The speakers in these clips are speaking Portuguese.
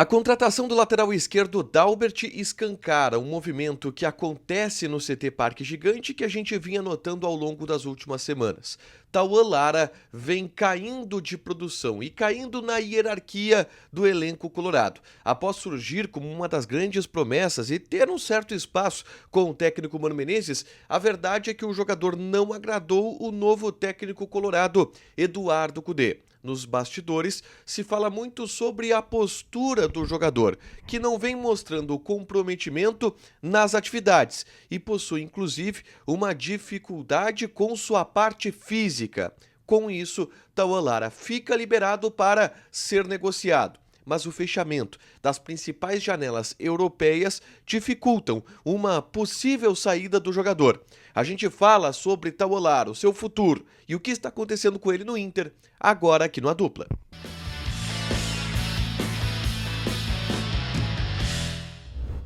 A contratação do lateral esquerdo Dalbert escancara um movimento que acontece no CT Parque Gigante que a gente vinha notando ao longo das últimas semanas. Tauan Lara vem caindo de produção e caindo na hierarquia do elenco colorado. Após surgir como uma das grandes promessas e ter um certo espaço com o técnico Mano Menezes, a verdade é que o jogador não agradou o novo técnico colorado, Eduardo Cudê. Nos bastidores, se fala muito sobre a postura do jogador, que não vem mostrando comprometimento nas atividades e possui, inclusive, uma dificuldade com sua parte física. Com isso, Tauan Lara fica liberado para ser negociado. Mas o fechamento das principais janelas europeias dificultam uma possível saída do jogador. A gente fala sobre Tauan Lara, o seu futuro e o que está acontecendo com ele no Inter, agora aqui no A Dupla.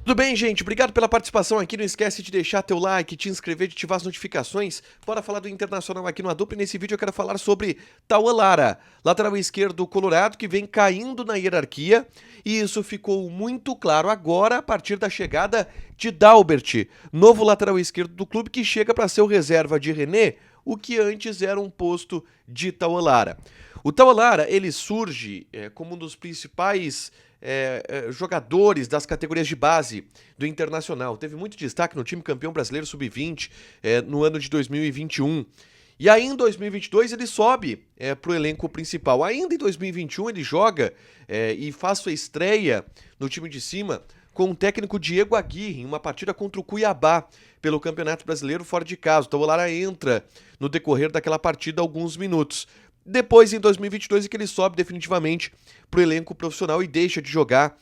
Tudo bem, gente? Obrigado pela participação aqui. Não esquece de deixar teu like, te inscrever, de ativar as notificações. Bora falar do Internacional aqui no A Dupla. E nesse vídeo eu quero falar sobre Tauan Lara, lateral esquerdo colorado que vem caindo na hierarquia. E isso ficou muito claro agora a partir da chegada de Dalbert, novo lateral esquerdo do clube que chega para ser o reserva de René, o que antes era um posto de Tauan Lara. O Tauan Lara, ele surge como um dos principais jogadores das categorias de base do Internacional. Teve muito destaque no time campeão brasileiro sub-20 no ano de 2021. E aí em 2022 ele sobe para o elenco principal. Ainda em 2021 ele joga e faz sua estreia no time de cima com o técnico Diego Aguirre em uma partida contra o Cuiabá pelo Campeonato Brasileiro fora de casa. Então o Lara entra no decorrer daquela partida alguns minutos. Depois, em 2022, é que ele sobe definitivamente para o elenco profissional e deixa de jogar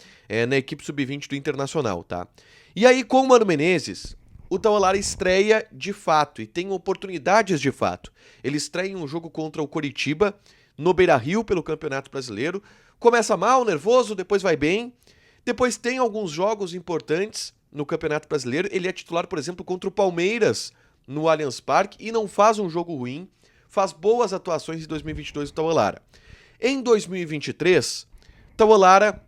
na equipe sub-20 do Internacional, tá? E aí, com o Mano Menezes, o Tauan Lara estreia de fato e tem oportunidades de fato. Ele estreia em um jogo contra o Coritiba, no Beira-Rio, pelo Campeonato Brasileiro. Começa mal, nervoso, depois vai bem. Depois tem alguns jogos importantes no Campeonato Brasileiro. Ele é titular, por exemplo, contra o Palmeiras, no Allianz Parque, e não faz um jogo ruim. Faz boas atuações em 2022 do Tauan Lara. Em 2023, Tauan Lara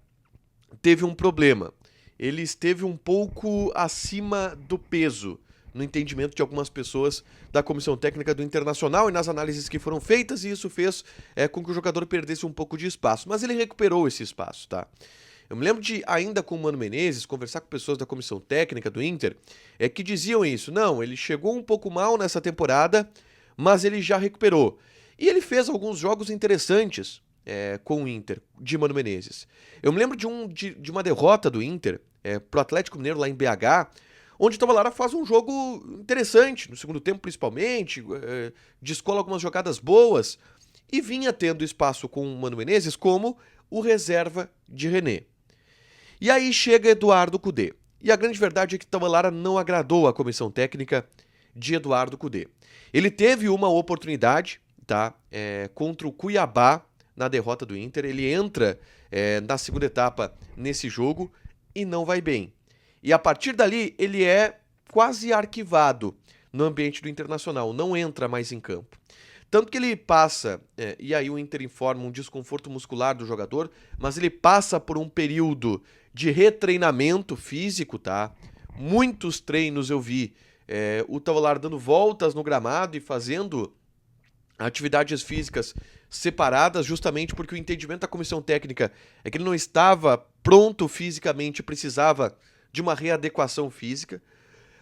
teve um problema. Ele esteve um pouco acima do peso, no entendimento de algumas pessoas da comissão técnica do Internacional e nas análises que foram feitas, e isso fez com que o jogador perdesse um pouco de espaço. Mas ele recuperou esse espaço, tá? Eu me lembro de, ainda com o Mano Menezes, conversar com pessoas da comissão técnica do Inter, que diziam isso. Não, ele chegou um pouco mal nessa temporada, mas ele já recuperou. E ele fez alguns jogos interessantes com o Inter, de Mano Menezes. Eu me lembro de uma derrota do Inter pro Atlético Mineiro lá em BH, onde o Tauan Lara faz um jogo interessante, no segundo tempo principalmente, descola algumas jogadas boas, e vinha tendo espaço com o Mano Menezes como o reserva de René. E aí chega Eduardo Cudê. E a grande verdade é que Tauan Lara não agradou a comissão técnica de Eduardo Cudê. Ele teve uma oportunidade, tá, contra o Cuiabá na derrota do Inter. Ele entra na segunda etapa nesse jogo e não vai bem. E a partir dali ele é quase arquivado no ambiente do Internacional, não entra mais em campo. Tanto que ele passa, e aí o Inter informa um desconforto muscular do jogador, mas ele passa por um período de retreinamento físico, tá? Muitos treinos eu vi o Tauan Lara dando voltas no gramado e fazendo atividades físicas separadas, justamente porque o entendimento da comissão técnica é que ele não estava pronto fisicamente, precisava de uma readequação física,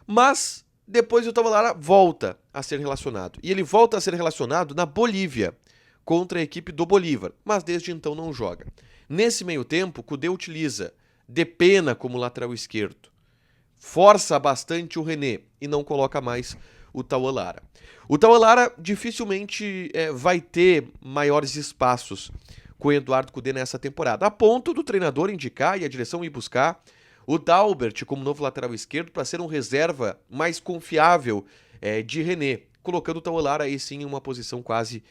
mas depois o Tauan Lara volta a ser relacionado, e ele volta a ser relacionado na Bolívia, contra a equipe do Bolívar, mas desde então não joga. Nesse meio tempo, Cudê utiliza Depena como lateral esquerdo, força bastante o René e não coloca mais o Tauan Lara. O Tauan Lara dificilmente vai ter maiores espaços com o Eduardo Cudê nessa temporada, a ponto do treinador indicar e a direção ir buscar o Dalbert como novo lateral esquerdo para ser um reserva mais confiável de René, colocando o Tauan Lara aí sim em uma posição quase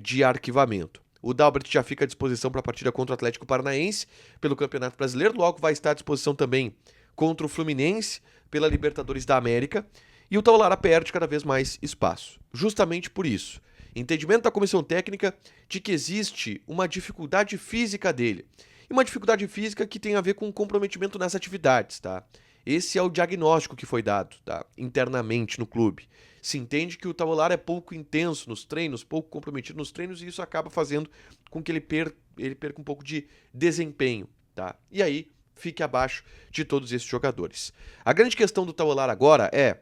de arquivamento. O Dalbert já fica à disposição para a partida contra o Atlético Paranaense pelo Campeonato Brasileiro, logo vai estar à disposição também contra o Fluminense pela Libertadores da América, e o Tauan Lara perde cada vez mais espaço. Justamente por isso. Entendimento da comissão técnica de que existe uma dificuldade física dele e uma dificuldade física que tem a ver com comprometimento nas atividades, tá? Esse é o diagnóstico que foi dado, tá? Internamente no clube. Se entende que o Tauelara é pouco intenso nos treinos, pouco comprometido nos treinos, e isso acaba fazendo com que ele perca um pouco de desempenho, tá? E aí fique abaixo de todos esses jogadores. A grande questão do Tauelara agora é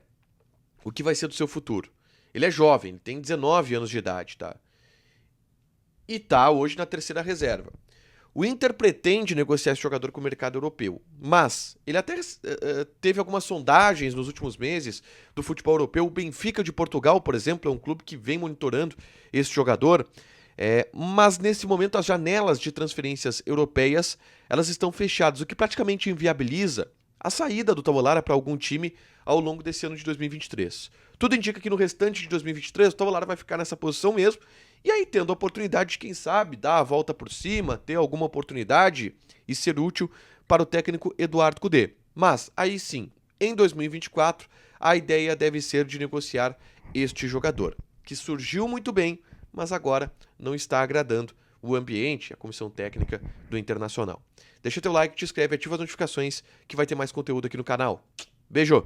o que vai ser do seu futuro. Ele é jovem, ele tem 19 anos de idade, tá? E tá hoje na terceira reserva. O Inter pretende negociar esse jogador com o mercado europeu, mas ele até teve algumas sondagens nos últimos meses do futebol europeu. O Benfica de Portugal, por exemplo, é um clube que vem monitorando esse jogador, mas nesse momento as janelas de transferências europeias elas estão fechadas, o que praticamente inviabiliza a saída do Tauelara para algum time ao longo desse ano de 2023. Tudo indica que no restante de 2023 o Tauelara vai ficar nessa posição mesmo, e aí tendo a oportunidade de, quem sabe, dar a volta por cima, ter alguma oportunidade e ser útil para o técnico Eduardo Cudê. Mas, aí sim, em 2024, a ideia deve ser de negociar este jogador, que surgiu muito bem, mas agora não está agradando o ambiente, a comissão técnica do Internacional. Deixa teu like, te inscreve, ativa as notificações que vai ter mais conteúdo aqui no canal. Beijo!